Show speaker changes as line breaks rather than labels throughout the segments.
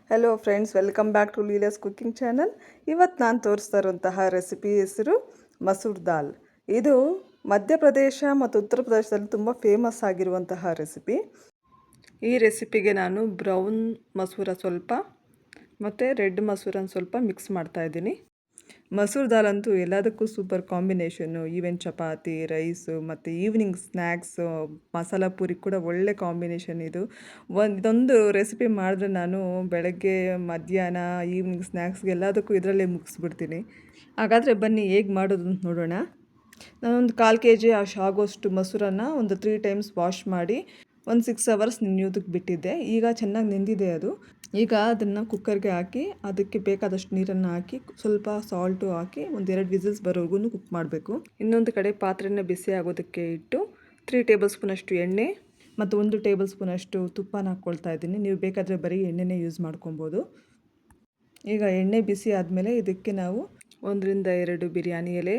Hello friends, welcome back to Leela's cooking channel. ಇವತ್ತು ನಾನು ತೋರಿಸ್ತಾ ಇರುವಂತಹ ರೆಸಿಪಿ ಹೆಸರು ಮಸೂರ್ ದಾಲ್. ಇದು ಮಧ್ಯಪ್ರದೇಶ ಮತ್ತು ಉತ್ತರ ಪ್ರದೇಶದಲ್ಲಿ ತುಂಬ ಫೇಮಸ್ ಆಗಿರುವಂತಹ ರೆಸಿಪಿ. ಈ ರೆಸಿಪಿಗೆ ನಾನು ಬ್ರೌನ್ ಮಸೂರ ಸ್ವಲ್ಪ ಮತ್ತು ರೆಡ್ ಮಸೂರನ ಸ್ವಲ್ಪ ಮಿಕ್ಸ್ ಮಾಡ್ತಾಯಿದ್ದೀನಿ. ಮಸೂರ್ ದಾಲ್ ಅಂತೂ ಎಲ್ಲದಕ್ಕೂ super combination. Even chapati, rice ಮತ್ತು ಈವ್ನಿಂಗ್ ಸ್ನ್ಯಾಕ್ಸು, ಮಸಾಲ ಪೂರಿ ಕೂಡ ಒಳ್ಳೆ ಕಾಂಬಿನೇಷನ್ ಇದು. ಇದೊಂದು ರೆಸಿಪಿ ಮಾಡಿದ್ರೆ ನಾನು ಬೆಳಗ್ಗೆ, ಮಧ್ಯಾಹ್ನ, ಈವ್ನಿಂಗ್ ಸ್ನ್ಯಾಕ್ಸ್ಗೆ ಎಲ್ಲದಕ್ಕೂ ಇದರಲ್ಲೇ ಮುಗಿಸ್ಬಿಡ್ತೀನಿ. ಹಾಗಾದರೆ ಬನ್ನಿ ಹೇಗೆ ಮಾಡೋದು ಅಂತ ನೋಡೋಣ. ನಾನೊಂದು 1/4 kg ಆಗೋಷ್ಟು ಮೊಸರನ್ನು ಒಂದು 3 ಟೈಮ್ಸ್ ವಾಶ್ ಮಾಡಿ ಒಂದು 6 hours ನೆನೆಯೋದಕ್ಕೆ ಬಿಟ್ಟಿದ್ದೆ. ಈಗ ಚೆನ್ನಾಗಿ ನೆಂದಿದೆ ಅದು. ಈಗ ಅದನ್ನು ಕುಕ್ಕರ್ಗೆ ಹಾಕಿ ಅದಕ್ಕೆ ಬೇಕಾದಷ್ಟು ನೀರನ್ನು ಹಾಕಿ ಸ್ವಲ್ಪ ಸಾಲ್ಟು ಹಾಕಿ ಒಂದು 2 ವಿಸಿಲ್ಸ್ ಬರೋವರೆಗೂ ಕುಕ್ ಮಾಡಬೇಕು. ಇನ್ನೊಂದು ಕಡೆ ಪಾತ್ರೆನ ಬಿಸಿ ಆಗೋದಕ್ಕೆ ಇಟ್ಟು 3 ಟೇಬಲ್ ಸ್ಪೂನಷ್ಟು ಎಣ್ಣೆ ಮತ್ತು 1 ಟೇಬಲ್ ಸ್ಪೂನಷ್ಟು ತುಪ್ಪನ ಹಾಕ್ಕೊಳ್ತಾ ಇದ್ದೀನಿ. ನೀವು ಬೇಕಾದರೆ ಬರೀ ಎಣ್ಣೆನೇ ಯೂಸ್ ಮಾಡ್ಕೊಬೋದು. ಈಗ ಎಣ್ಣೆ ಬಿಸಿ ಆದಮೇಲೆ ಇದಕ್ಕೆ ನಾವು 1ರಿಂದ 2 ಬಿರಿಯಾನಿ ಎಲೆ,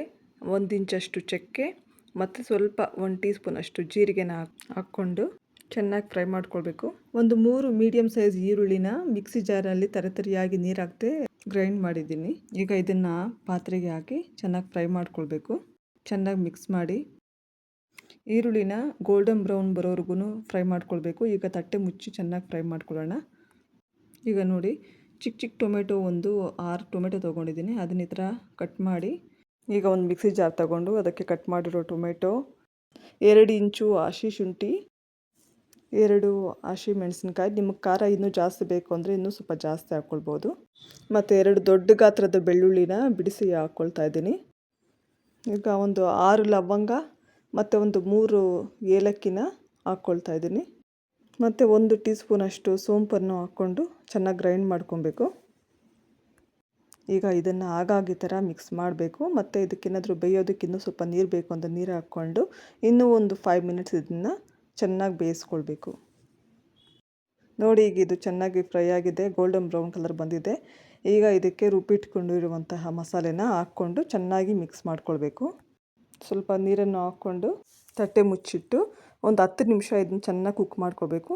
1 ಇಂಚಷ್ಟು ಚಕ್ಕೆ ಮತ್ತು ಸ್ವಲ್ಪ 1 ಟೀ ಸ್ಪೂನಷ್ಟು ಜೀರಿಗೆನ ಹಾಕ್ಕೊಂಡು ಚೆನ್ನಾಗಿ ಫ್ರೈ ಮಾಡ್ಕೊಳ್ಬೇಕು. ಒಂದು 3 ಮೀಡಿಯಮ್ ಸೈಜ್ ಈರುಳ್ಳಿನ ಮಿಕ್ಸಿ ಜಾರಲ್ಲಿ ತರಿಯಾಗಿ ನೀರು ಹಾಕದೆ ಗ್ರೈಂಡ್ ಮಾಡಿದ್ದೀನಿ. ಈಗ ಇದನ್ನು ಪಾತ್ರೆಗೆ ಹಾಕಿ ಚೆನ್ನಾಗಿ ಫ್ರೈ ಮಾಡ್ಕೊಳ್ಬೇಕು. ಚೆನ್ನಾಗಿ ಮಿಕ್ಸ್ ಮಾಡಿ ಈರುಳ್ಳಿನ ಗೋಲ್ಡನ್ ಬ್ರೌನ್ ಬರೋವರೆಗೂ ಫ್ರೈ ಮಾಡ್ಕೊಳ್ಬೇಕು. ಈಗ ತಟ್ಟೆ ಮುಚ್ಚಿ ಚೆನ್ನಾಗಿ ಫ್ರೈ ಮಾಡ್ಕೊಳ್ಳೋಣ. ಈಗ ನೋಡಿ, ಚಿಕ್ಕ ಟೊಮೆಟೊ ಒಂದು 6 ಟೊಮೆಟೊ ತೊಗೊಂಡಿದ್ದೀನಿ. ಅದನ್ನ ಈ ಥರ ಕಟ್ ಮಾಡಿ ಈಗ ಒಂದು ಮಿಕ್ಸಿ ಜಾರ್ ತೊಗೊಂಡು ಅದಕ್ಕೆ ಕಟ್ ಮಾಡಿರೋ ಟೊಮೆಟೊ, 2 ಇಂಚು ಹಸಿ ಶುಂಠಿ, 2 ಹಸಿ ಮೆಣಸಿನ್ಕಾಯಿ, ನಿಮಗೆ ಖಾರ ಇನ್ನೂ ಜಾಸ್ತಿ ಬೇಕು ಅಂದರೆ ಇನ್ನೂ ಸ್ವಲ್ಪ ಜಾಸ್ತಿ ಹಾಕ್ಕೊಳ್ಬೋದು, ಮತ್ತು 2 ದೊಡ್ಡ ಗಾತ್ರದ ಬೆಳ್ಳುಳ್ಳಿನ ಬಿಡಿಸಿ ಹಾಕ್ಕೊಳ್ತಾ ಇದ್ದೀನಿ. ಈಗ ಒಂದು 6 ಲವಂಗ ಮತ್ತು ಒಂದು 3 ಏಲಕ್ಕಿನ ಹಾಕ್ಕೊಳ್ತಾ ಇದ್ದೀನಿ, ಮತ್ತು 1 ಟೀ ಸ್ಪೂನಷ್ಟು ಸೋಂಪನ್ನು ಹಾಕ್ಕೊಂಡು ಚೆನ್ನಾಗಿ ಗ್ರೈಂಡ್ ಮಾಡ್ಕೊಬೇಕು. ಈಗ ಇದನ್ನು ಆಗಾಗ ಈ ಥರ ಮಿಕ್ಸ್ ಮಾಡಬೇಕು. ಮತ್ತು ಇದಕ್ಕೇನಾದರೂ ಬೇಯೋದಕ್ಕೆ ಇನ್ನೂ ಸ್ವಲ್ಪ ನೀರು ಬೇಕು ಅಂತ ನೀರು ಹಾಕ್ಕೊಂಡು ಇನ್ನೂ ಒಂದು 5 ಮಿನಿಟ್ಸ್ ಇದನ್ನು ಚೆನ್ನಾಗಿ ಬೇಯಿಸ್ಕೊಳ್ಬೇಕು. ನೋಡಿ, ಈಗ ಇದು ಚೆನ್ನಾಗಿ ಫ್ರೈ ಆಗಿದೆ, ಗೋಲ್ಡನ್ ಬ್ರೌನ್ ಕಲರ್ ಬಂದಿದೆ. ಈಗ ಇದಕ್ಕೆ ರುಬ್ಬಿಟ್ಕೊಂಡಿರುವಂತಹ ಮಸಾಲೆನ ಹಾಕ್ಕೊಂಡು ಚೆನ್ನಾಗಿ ಮಿಕ್ಸ್ ಮಾಡ್ಕೊಳ್ಬೇಕು. ಸ್ವಲ್ಪ ನೀರನ್ನು ಹಾಕ್ಕೊಂಡು ತಟ್ಟೆ ಮುಚ್ಚಿಟ್ಟು ಒಂದು 10 ನಿಮಿಷ ಇದನ್ನು ಚೆನ್ನಾಗಿ ಕುಕ್ ಮಾಡ್ಕೋಬೇಕು.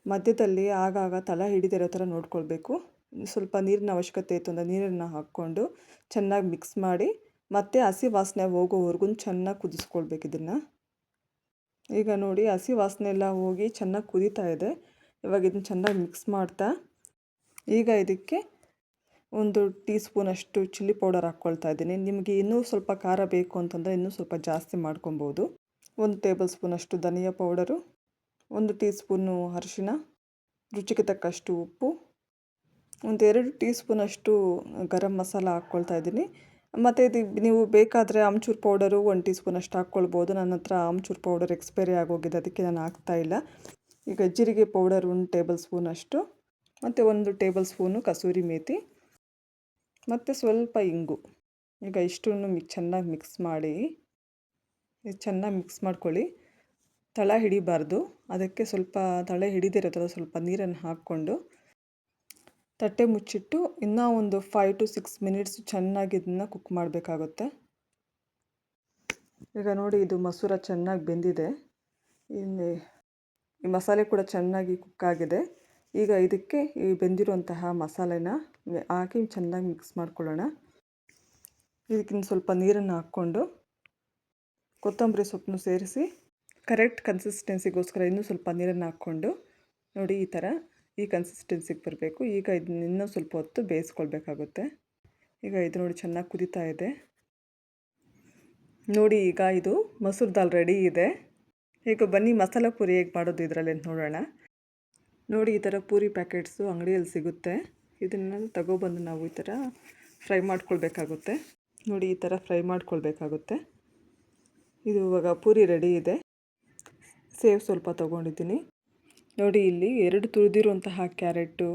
ಮಧ್ಯದಲ್ಲಿ ಆಗಾಗ ತಳ ಹಿಡಿದಿರೋ ಥರ ನೋಡ್ಕೊಳ್ಬೇಕು. ಸ್ವಲ್ಪ ನೀರಿನ ಅವಶ್ಯಕತೆ ಇತ್ತು ಅಂದರೆ ನೀರನ್ನು ಹಾಕ್ಕೊಂಡು ಚೆನ್ನಾಗಿ ಮಿಕ್ಸ್ ಮಾಡಿ ಮತ್ತು ಹಸಿ ವಾಸನೆ ಹೋಗೋವರೆಗೂ ಚೆನ್ನಾಗಿ ಕುದಿಸ್ಕೊಳ್ಬೇಕು ಇದನ್ನು. ಈಗ ನೋಡಿ, ಹಸಿ ವಾಸನೆ ಎಲ್ಲ ಹೋಗಿ ಚೆನ್ನಾಗಿ ಕುದೀತಾ ಇದೆ. ಇವಾಗ ಇದನ್ನು ಚೆನ್ನಾಗಿ ಮಿಕ್ಸ್ ಮಾಡ್ತಾ ಈಗ ಇದಕ್ಕೆ 1 ಟೀ ಸ್ಪೂನಷ್ಟು ಚಿಲ್ಲಿ ಪೌಡರ್ ಹಾಕ್ಕೊಳ್ತಾ ಇದ್ದೀನಿ. ನಿಮಗೆ ಇನ್ನೂ ಸ್ವಲ್ಪ ಖಾರ ಬೇಕು ಅಂತಂದರೆ ಇನ್ನೂ ಸ್ವಲ್ಪ ಜಾಸ್ತಿ ಮಾಡ್ಕೊಬೋದು. 1 ಟೇಬಲ್ ಸ್ಪೂನಷ್ಟು ಧನಿಯಾ ಪೌಡರು, 1 ಟೀ ಸ್ಪೂನು ಅರಿಶಿನ, ರುಚಿಗೆ ತಕ್ಕಷ್ಟು ಉಪ್ಪು, ಒಂದು 2 ಟೀ ಸ್ಪೂನಷ್ಟು ಗರಂ ಮಸಾಲ ಹಾಕ್ಕೊಳ್ತಾ ಇದ್ದೀನಿ. ಮತ್ತು ಇದು ನೀವು ಬೇಕಾದರೆ ಆಮ್ಚೂರು ಪೌಡರು 1 ಟೀ ಸ್ಪೂನಷ್ಟು ಹಾಕ್ಕೊಳ್ಬೋದು. ನನ್ನ ಹತ್ರ ಆಮ್ಚೂರು ಪೌಡರ್ ಎಕ್ಸ್ಪೈರಿ ಆಗೋಗಿದೆ, ಅದಕ್ಕೆ ನಾನು ಹಾಕ್ತಾಯಿಲ್ಲ. ಈಗ ಜೀರಿಗೆ ಪೌಡರ್ 1 ಟೇಬಲ್ ಸ್ಪೂನಷ್ಟು ಮತ್ತು 1 ಟೇಬಲ್ ಸ್ಪೂನು ಕಸೂರಿ ಮೇಥಿ ಮತ್ತು ಸ್ವಲ್ಪ ಇಂಗು. ಈಗ ಇಷ್ಟನ್ನು ಚೆನ್ನಾಗಿ ಮಿಕ್ಸ್ ಮಾಡಿ ಚೆನ್ನಾಗಿ ಮಿಕ್ಸ್ ಮಾಡ್ಕೊಳ್ಳಿ. ತಳ ಹಿಡಿಬಾರ್ದು, ಅದಕ್ಕೆ ಸ್ವಲ್ಪ ತಳ ಹಿಡಿದಿರೋ ಥರ ಸ್ವಲ್ಪ ನೀರನ್ನು ಹಾಕ್ಕೊಂಡು ತಟ್ಟೆ ಮುಚ್ಚಿಟ್ಟು ಇನ್ನೂ ಒಂದು 5 to 6 ಮಿನಿಟ್ಸ್ ಚೆನ್ನಾಗಿ ಇದನ್ನು ಕುಕ್ ಮಾಡಬೇಕಾಗುತ್ತೆ. ಈಗ ನೋಡಿ, ಇದು ಮಸೂರ ಚೆನ್ನಾಗಿ ಬೆಂದಿದೆ. ಇಲ್ಲಿ ಈ ಮಸಾಲೆ ಕೂಡ ಚೆನ್ನಾಗಿ ಕುಕ್ ಆಗಿದೆ. ಈಗ ಇದಕ್ಕೆ ಈ ಬೆಂದಿರುವಂತಹ ಮಸಾಲೆನ ಹಾಕಿ ಚೆನ್ನಾಗಿ ಮಿಕ್ಸ್ ಮಾಡ್ಕೊಳ್ಳೋಣ. ಇದಕ್ಕಿಂತ ಸ್ವಲ್ಪ ನೀರನ್ನು ಹಾಕ್ಕೊಂಡು ಕೊತ್ತಂಬರಿ ಸೊಪ್ಪನ್ನು ಸೇರಿಸಿ ಕರೆಕ್ಟ್ ಕನ್ಸಿಸ್ಟೆನ್ಸಿಗೋಸ್ಕರ ಇನ್ನೂ ಸ್ವಲ್ಪ ನೀರನ್ನು ಹಾಕ್ಕೊಂಡು ನೋಡಿ, ಈ ಕನ್ಸಿಸ್ಟೆನ್ಸಿಗೆ ಬರಬೇಕು. ಈಗ ಇದನ್ನ ಇನ್ನೂ ಸ್ವಲ್ಪ ಹೊತ್ತು ಬೇಯಿಸ್ಕೊಳ್ಬೇಕಾಗುತ್ತೆ. ಈಗ ಇದು ನೋಡಿ ಚೆನ್ನಾಗಿ ಕುದೀತಾ ಇದೆ. ನೋಡಿ, ಈಗ ಇದು ಮಸೂರ್ ದಾಲ್ ರೆಡಿ ಇದೆ. ಈಗ ಬನ್ನಿ ಮಸಾಲ ಪೂರಿ ಹೇಗೆ ಮಾಡೋದು ಇದರಲ್ಲಿ ಅಂತ ನೋಡೋಣ. ನೋಡಿ, ಈ ಥರ ಪೂರಿ ಪ್ಯಾಕೆಟ್ಸು ಅಂಗಡಿಯಲ್ಲಿ ಸಿಗುತ್ತೆ. ಇದನ್ನು ತಗೊಬಂದು ನಾವು ಈ ಥರ ಫ್ರೈ ಮಾಡ್ಕೊಳ್ಬೇಕಾಗುತ್ತೆ. ನೋಡಿ, ಈ ಥರ ಫ್ರೈ ಮಾಡ್ಕೊಳ್ಬೇಕಾಗುತ್ತೆ. ಇದು ಇವಾಗ ಪೂರಿ ರೆಡಿ ಇದೆ. ಸೇವ್ ಸ್ವಲ್ಪ ತೊಗೊಂಡಿದ್ದೀನಿ. ನೋಡಿ, ಇಲ್ಲಿ 2 ತುರಿದಿರುವಂತಹ ಕ್ಯಾರೆಟು,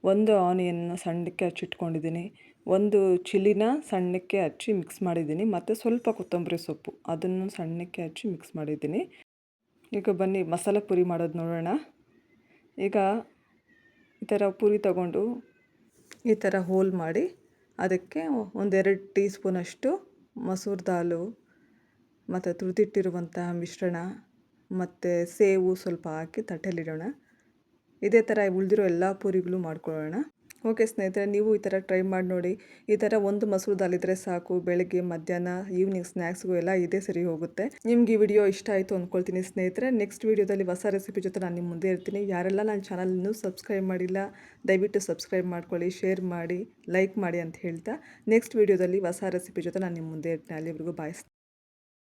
1 ಆನಿಯನ್ನ ಸಣ್ಣಕ್ಕೆ ಹಚ್ಚಿಟ್ಕೊಂಡಿದ್ದೀನಿ, 1 ಚಿಲ್ಲಿನ ಸಣ್ಣಕ್ಕೆ ಹಚ್ಚಿ ಮಿಕ್ಸ್ ಮಾಡಿದ್ದೀನಿ, ಮತ್ತು ಸ್ವಲ್ಪ ಕೊತ್ತಂಬರಿ ಸೊಪ್ಪು ಅದನ್ನು ಸಣ್ಣಕ್ಕೆ ಹಚ್ಚಿ ಮಿಕ್ಸ್ ಮಾಡಿದ್ದೀನಿ. ಈಗ ಬನ್ನಿ ಮಸಾಲ ಪೂರಿ ಮಾಡೋದು ನೋಡೋಣ. ಈಗ ಈ ಥರ ಪೂರಿ ತಗೊಂಡು ಈ ಥರ ಹೋಲ್ ಮಾಡಿ ಅದಕ್ಕೆ 1-2 ಟೀ ಸ್ಪೂನಷ್ಟು ಮಸೂರ್ ದಾಲು ಮತ್ತು ತುರಿದಿಟ್ಟಿರುವಂತಹ ಮಿಶ್ರಣ ಮತ್ತು ಸೇವು ಸ್ವಲ್ಪ ಹಾಕಿ ತಟ್ಟೆಲಿಡೋಣ. ಇದೇ ಥರ ಉಳಿದಿರೋ ಎಲ್ಲ ಪೂರಿಗಳು ಮಾಡ್ಕೊಳ್ಳೋಣ. ಓಕೆ ಸ್ನೇಹಿತರೆ, ನೀವು ಈ ಥರ ಟ್ರೈ ಮಾಡಿ ನೋಡಿ. ಈ ಥರ ಒಂದು ಮಸೂರ್ ದಾಲ್ ಇದ್ದರೆ ಸಾಕು, ಬೆಳಗ್ಗೆ ಮಧ್ಯಾಹ್ನ ಈವ್ನಿಂಗ್ ಸ್ನ್ಯಾಕ್ಸ್ಗೂ ಎಲ್ಲ ಇದೇ ಸರಿ ಹೋಗುತ್ತೆ. ನಿಮ್ಗೆ ಈ ವಿಡಿಯೋ ಇಷ್ಟ ಆಯಿತು ಅಂದ್ಕೊಳ್ತೀನಿ ಸ್ನೇಹಿತರೆ. ನೆಕ್ಸ್ಟ್ ವಿಡಿಯೋದಲ್ಲಿ ಹೊಸ ರೆಸಿಪಿ ಜೊತೆ ನಾನು ನಿಮ್ಮ ಮುಂದೆ ಇರ್ತೀನಿ. ಯಾರೆಲ್ಲ ನನ್ನ ಚಾನಲ್ ಇನ್ನೂ ಸಬ್ಸ್ಕ್ರೈಬ್ ಮಾಡಿಲ್ಲ, ದಯವಿಟ್ಟು ಸಬ್ಸ್ಕ್ರೈಬ್ ಮಾಡ್ಕೊಳ್ಳಿ, ಶೇರ್ ಮಾಡಿ, ಲೈಕ್ ಮಾಡಿ ಅಂತ ಹೇಳ್ತಾ ನೆಕ್ಸ್ಟ್ ವಿಡಿಯೋದಲ್ಲಿ ಹೊಸ ರೆಸಿಪಿ ಜೊತೆ ನಾನು ನಿಮ್ಮ ಮುಂದೆ ಇರ್ತೀನಿ. ಅಲ್ಲಿವರೆಗೂ ಬಾಯ್.